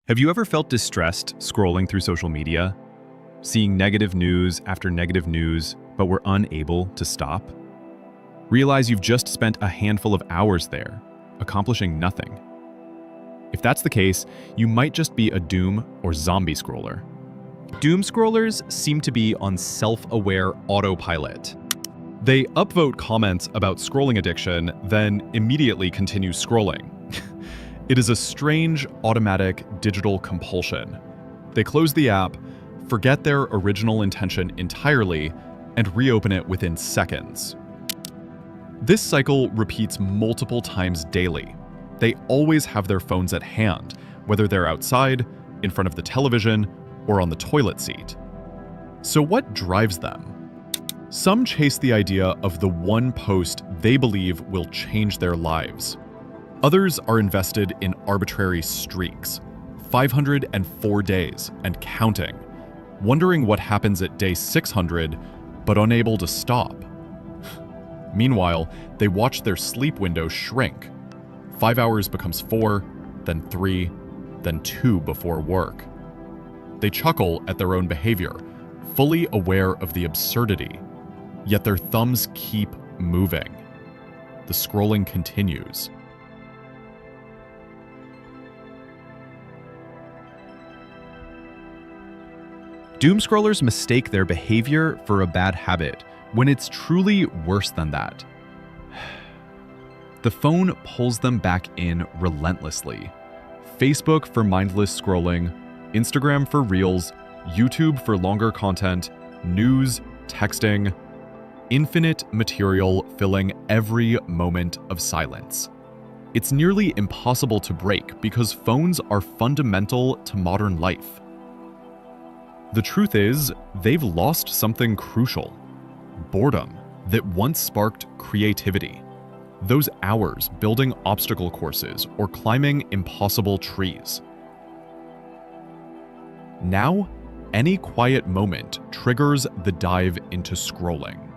Have you ever felt distressed scrolling through social media, seeing negative news after negative news, but were unable to stop? Realize you've just spent a handful of hours there, accomplishing nothing. If that's the case, you might just be a doom or zombie scroller. Doom scrollers seem to be on self-aware autopilot. They upvote comments about scrolling addiction, then immediately continue scrolling. It is a strange, automatic, digital compulsion. They close the app, forget their original intention entirely, and reopen it within seconds. This cycle repeats multiple times daily. They always have their phones at hand, whether they're outside, in front of the television, or on the toilet seat. So what drives them? Some chase the idea of the one post they believe will change their lives. Others are invested in arbitrary streaks, 504 days and counting, wondering what happens at day 600, but unable to stop. Meanwhile, they watch their sleep window shrink. 5 hours becomes 4, then 3, then 2 before work. They chuckle at their own behavior, fully aware of the absurdity, yet their thumbs keep moving. The scrolling continues. Doom scrollers mistake their behavior for a bad habit, when it's truly worse than that. The phone pulls them back in relentlessly. Facebook for mindless scrolling, Instagram for reels, YouTube for longer content, news, texting, infinite material filling every moment of silence. It's nearly impossible to break because phones are fundamental to modern life. The truth is, they've lost something crucial: boredom that once sparked creativity. Those hours building obstacle courses or climbing impossible trees. Now, any quiet moment triggers the dive into scrolling.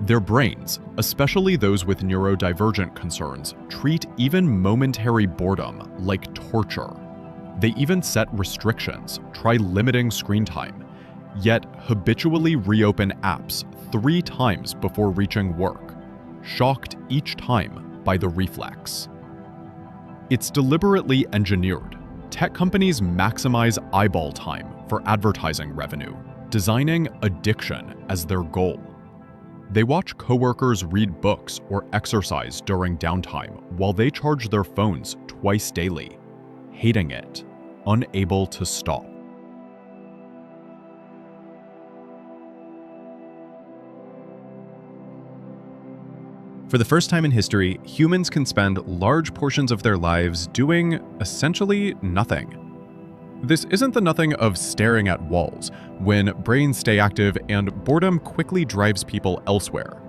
Their brains, especially those with neurodivergent concerns, treat even momentary boredom like torture. They even set restrictions, try limiting screen time, yet habitually reopen apps 3 times before reaching work, shocked each time by the reflex. It's deliberately engineered. Tech companies maximize eyeball time for advertising revenue, designing addiction as their goal. They watch coworkers read books or exercise during downtime while they charge their phones twice daily, hating it, unable to stop. For the first time in history, humans can spend large portions of their lives doing essentially nothing. This isn't the nothing of staring at walls, when brains stay active and boredom quickly drives people elsewhere.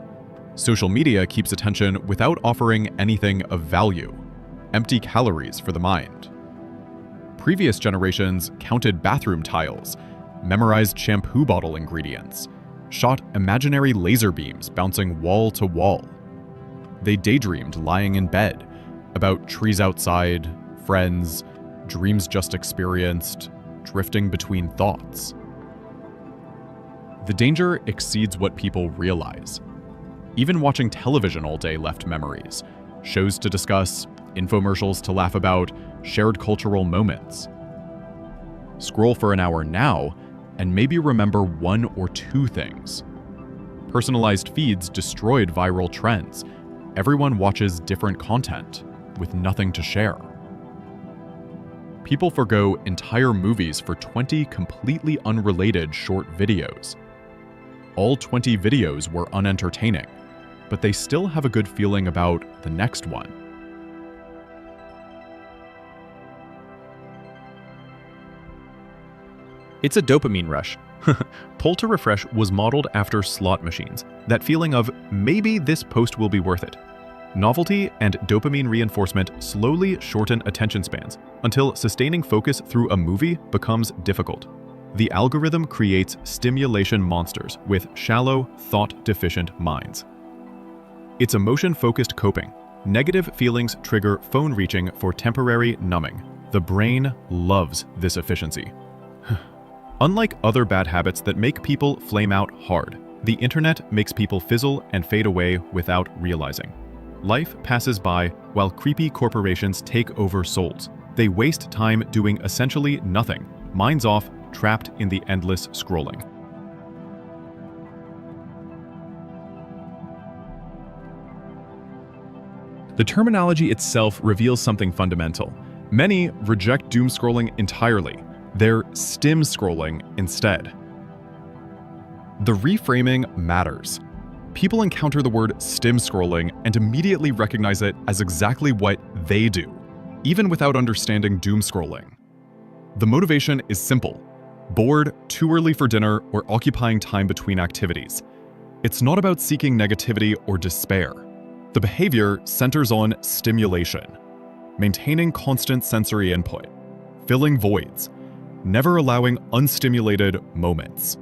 Social media keeps attention without offering anything of value. Empty calories for the mind. Previous generations counted bathroom tiles, memorized shampoo bottle ingredients, shot imaginary laser beams bouncing wall to wall. They daydreamed lying in bed about trees outside, friends, dreams just experienced, drifting between thoughts. The danger exceeds what people realize. Even watching television all day left memories, shows to discuss, infomercials to laugh about, shared cultural moments. Scroll for an hour now, and maybe remember 1 or 2 things. Personalized feeds destroyed viral trends. Everyone watches different content, with nothing to share. People forgo entire movies for 20 completely unrelated short videos. All 20 videos were unentertaining, but they still have a good feeling about the next one. It's a dopamine rush. Pull to refresh was modeled after slot machines, that feeling of maybe this post will be worth it. Novelty and dopamine reinforcement slowly shorten attention spans until sustaining focus through a movie becomes difficult. The algorithm creates stimulation monsters with shallow, thought-deficient minds. It's emotion-focused coping. Negative feelings trigger phone reaching for temporary numbing. The brain loves this efficiency. Unlike other bad habits that make people flame out hard, the internet makes people fizzle and fade away without realizing. Life passes by while creepy corporations take over souls. They waste time doing essentially nothing, minds off, trapped in the endless scrolling. The terminology itself reveals something fundamental. Many reject doomscrolling entirely. They're stim scrolling instead. The reframing matters. People encounter the word stim scrolling and immediately recognize it as exactly what they do, even without understanding doomscrolling. The motivation is simple: bored, too early for dinner, or occupying time between activities. It's not about seeking negativity or despair. The behavior centers on stimulation, maintaining constant sensory input, filling voids, never allowing unstimulated moments.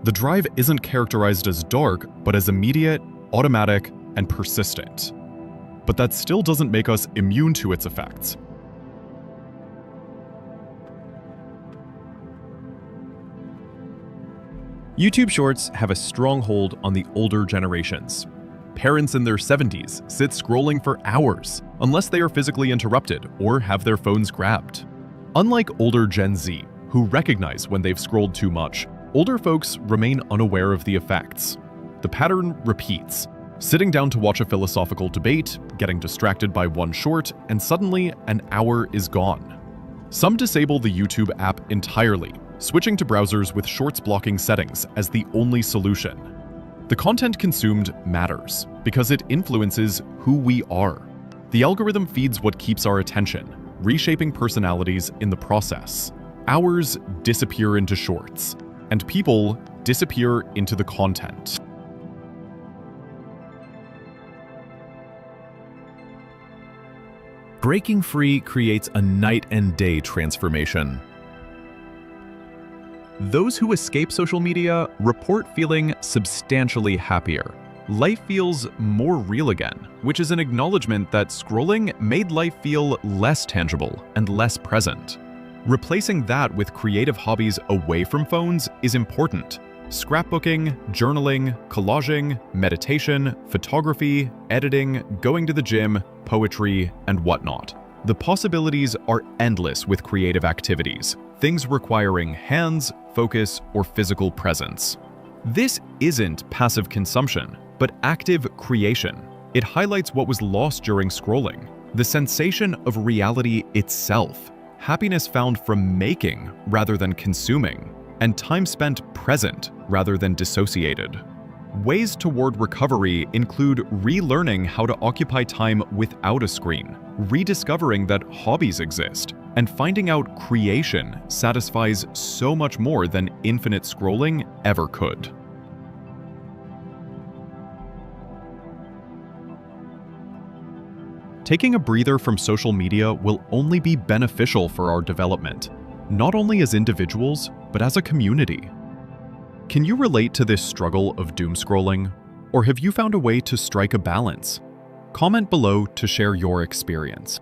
The drive isn't characterized as dark, but as immediate, automatic, and persistent. But that still doesn't make us immune to its effects. YouTube Shorts have a strong hold on the older generations. Parents in their 70s sit scrolling for hours, unless they are physically interrupted or have their phones grabbed. Unlike older Gen Z, who recognize when they've scrolled too much, older folks remain unaware of the effects. The pattern repeats: sitting down to watch a philosophical debate, getting distracted by one short, and suddenly an hour is gone. Some disable the YouTube app entirely, switching to browsers with shorts blocking settings as the only solution. The content consumed matters because it influences who we are. The algorithm feeds what keeps our attention, reshaping personalities in the process. Hours disappear into shorts, and people disappear into the content. Breaking free creates a night and day transformation. Those who escape social media report feeling substantially happier. Life feels more real again, which is an acknowledgement that scrolling made life feel less tangible and less present. Replacing that with creative hobbies away from phones is important. Scrapbooking, journaling, collaging, meditation, photography, editing, going to the gym, poetry, and whatnot. The possibilities are endless with creative activities, things requiring hands, focus, or physical presence. This isn't passive consumption, but active creation. It highlights what was lost during scrolling, the sensation of reality itself, happiness found from making rather than consuming, and time spent present rather than dissociated. Ways toward recovery include relearning how to occupy time without a screen, rediscovering that hobbies exist, and finding out creation satisfies so much more than infinite scrolling ever could. Taking a breather from social media will only be beneficial for our development, not only as individuals, but as a community. Can you relate to this struggle of doom scrolling? Or have you found a way to strike a balance? Comment below to share your experience.